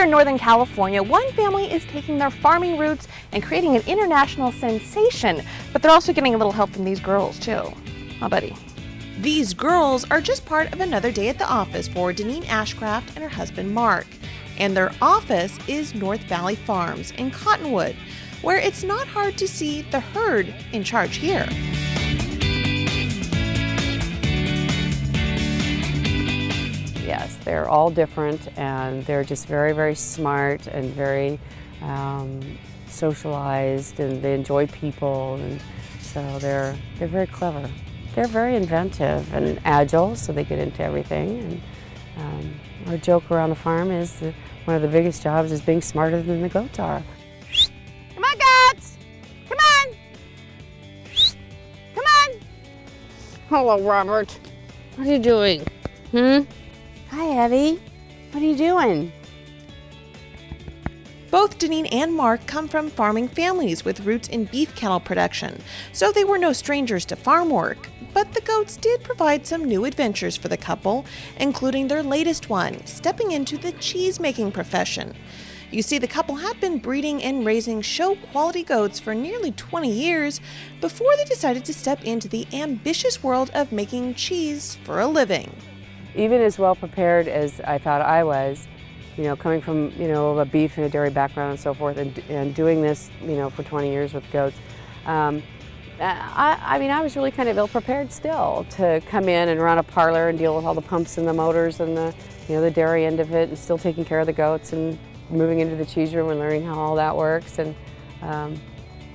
Here in Northern California, one family is taking their farming roots and creating an international sensation, but they're also getting a little help from these girls too. Oh, buddy. These girls are just part of another day at the office for Deneen Ashcraft and her husband Mark. And their office is North Valley Farms in Cottonwood, where it's not hard to see the herd in charge here. Yes, they're all different, and they're just very, very smart and very socialized, and they enjoy people, and so they're very clever. They're very inventive and agile, so they get into everything. And our joke around the farm is that one of the biggest jobs is being smarter than the goats are. Come on, goats! Come on! Come on! Hello, Robert. What are you doing? Hi, Evie. What are you doing? Both Deneen and Mark come from farming families with roots in beef cattle production, so they were no strangers to farm work. But the goats did provide some new adventures for the couple, including their latest one, stepping into the cheese-making profession. You see, the couple had been breeding and raising show-quality goats for nearly 20 years before they decided to step into the ambitious world of making cheese for a living. Even as well prepared as I thought I was, you know, coming from, you know, a beef and a dairy background and so forth, and doing this, you know, for 20 years with goats, I mean, I was really kind of ill-prepared still to come in and run a parlor and deal with all the pumps and the motors and the, you know, the dairy end of it, and still taking care of the goats and moving into the cheese room and learning how all that works. And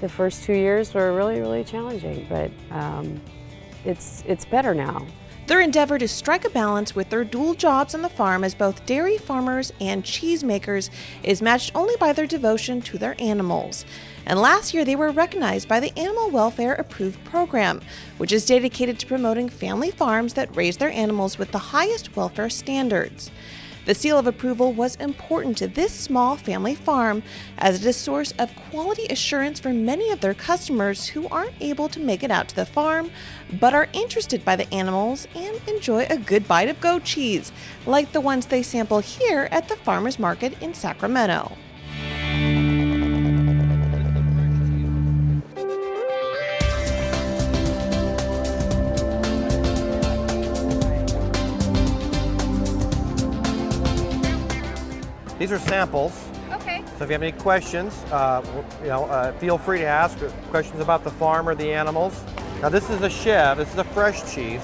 the first 2 years were really, really challenging, but it's better now. Their endeavor to strike a balance with their dual jobs on the farm as both dairy farmers and cheesemakers is matched only by their devotion to their animals. And last year they were recognized by the Animal Welfare Approved Program, which is dedicated to promoting family farms that raise their animals with the highest welfare standards. The seal of approval was important to this small family farm, as it is a source of quality assurance for many of their customers who aren't able to make it out to the farm, but are interested by the animals and enjoy a good bite of goat cheese, like the ones they sample here at the farmers market in Sacramento. These are samples. Okay. So if you have any questions, feel free to ask questions about the farm or the animals. Now this is a Chev. This is a fresh cheese.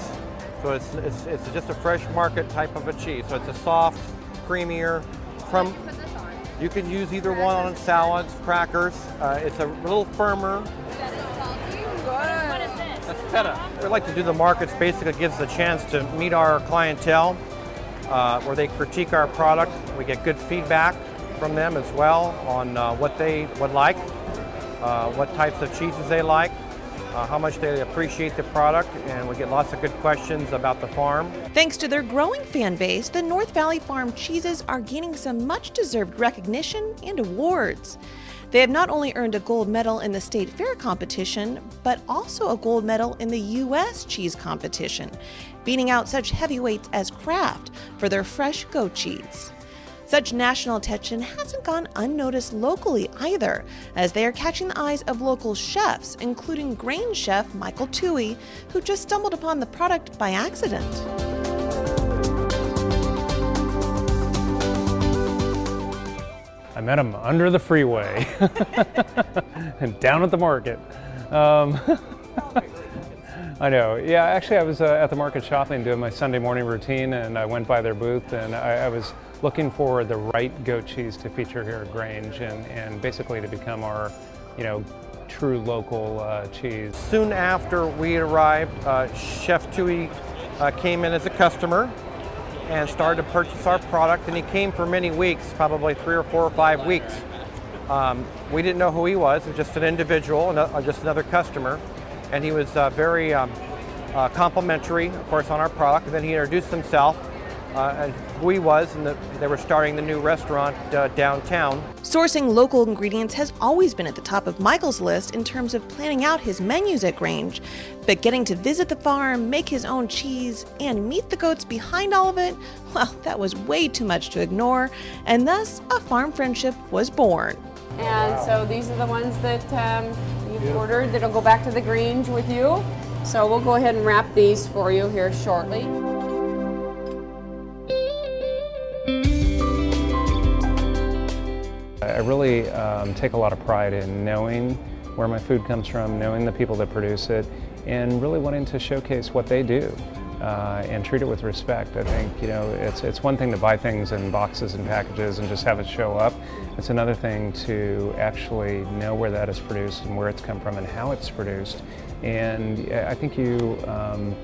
So it's just a fresh market type of a cheese. So it's a soft, creamier. You can use either one on salads, crackers. It's a little firmer. Does it salty? Good. What is this? That's feta. We like to do the markets. Basically, gives us a chance to meet our clientele, where they critique our product. We get good feedback from them as well on what they would like, what types of cheeses they like, how much they appreciate the product, and we get lots of good questions about the farm. Thanks to their growing fan base, the North Valley Farm cheeses are gaining some much-deserved recognition and awards. They have not only earned a gold medal in the state fair competition, but also a gold medal in the U.S. cheese competition, beating out such heavyweights as Kraft for their fresh goat cheese. Such national attention hasn't gone unnoticed locally either, as they are catching the eyes of local chefs, including Grange chef Michael Toohey, who just stumbled upon the product by accident. I met him under the freeway and down at the market. I know. Yeah, actually I was at the market shopping doing my Sunday morning routine, and I went by their booth, and I was looking for the right goat cheese to feature here at Grange, and basically to become our, you know, true local cheese. Soon after we arrived, Chef Toohey came in as a customer and started to purchase our product, and he came for many weeks, probably 3 or 4 or 5 weeks. We didn't know who he was just an individual, just another customer, and he was very complimentary, of course, on our product. And then he introduced himself who he was, and they were starting the new restaurant downtown. Sourcing local ingredients has always been at the top of Michael's list in terms of planning out his menus at Grange, but getting to visit the farm, make his own cheese, and meet the goats behind all of it, well, that was way too much to ignore, and thus a farm friendship was born. And so these are the ones that you've ordered that'll go back to the Grange with you. So we'll go ahead and wrap these for you here shortly. I really take a lot of pride in knowing where my food comes from, knowing the people that produce it, and really wanting to showcase what they do and treat it with respect. I think, you know, it's one thing to buy things in boxes and packages and just have it show up. It's another thing to actually know where that is produced and where it's come from and how it's produced. And I think you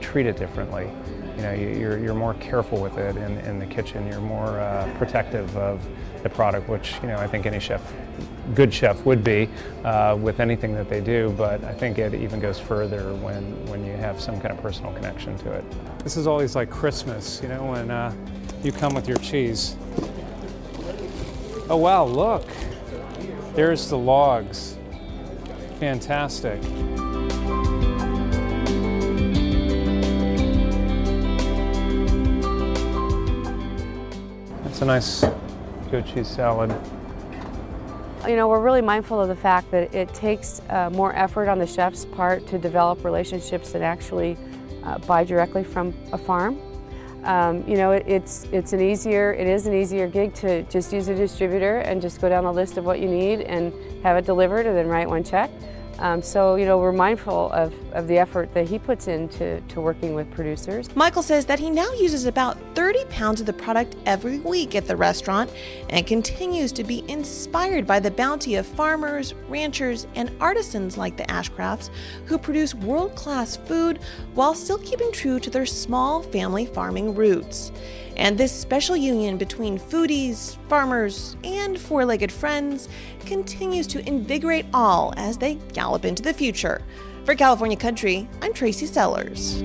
treat it differently. You know, you're more careful with it in the kitchen. You're more protective of the product, which, you know, I think any chef, good chef would be with anything that they do, but I think it even goes further when you have some kind of personal connection to it. This is always like Christmas, you know, when you come with your cheese. Oh wow, look, there's the logs. Fantastic. That's a nice goat cheese salad. You know, we're really mindful of the fact that it takes more effort on the chef's part to develop relationships and actually buy directly from a farm. You know, it is an easier gig to just use a distributor and just go down the list of what you need and have it delivered and then write one check. So, you know, we're mindful of the effort that he puts into working with producers. Michael says that he now uses about 30 pounds of the product every week at the restaurant and continues to be inspired by the bounty of farmers, ranchers, and artisans like the Ashcrafts who produce world-class food while still keeping true to their small family farming roots. And this special union between foodies, farmers, and four-legged friends continues to invigorate all as they gallop into the future. For California Country, I'm Tracy Sellers.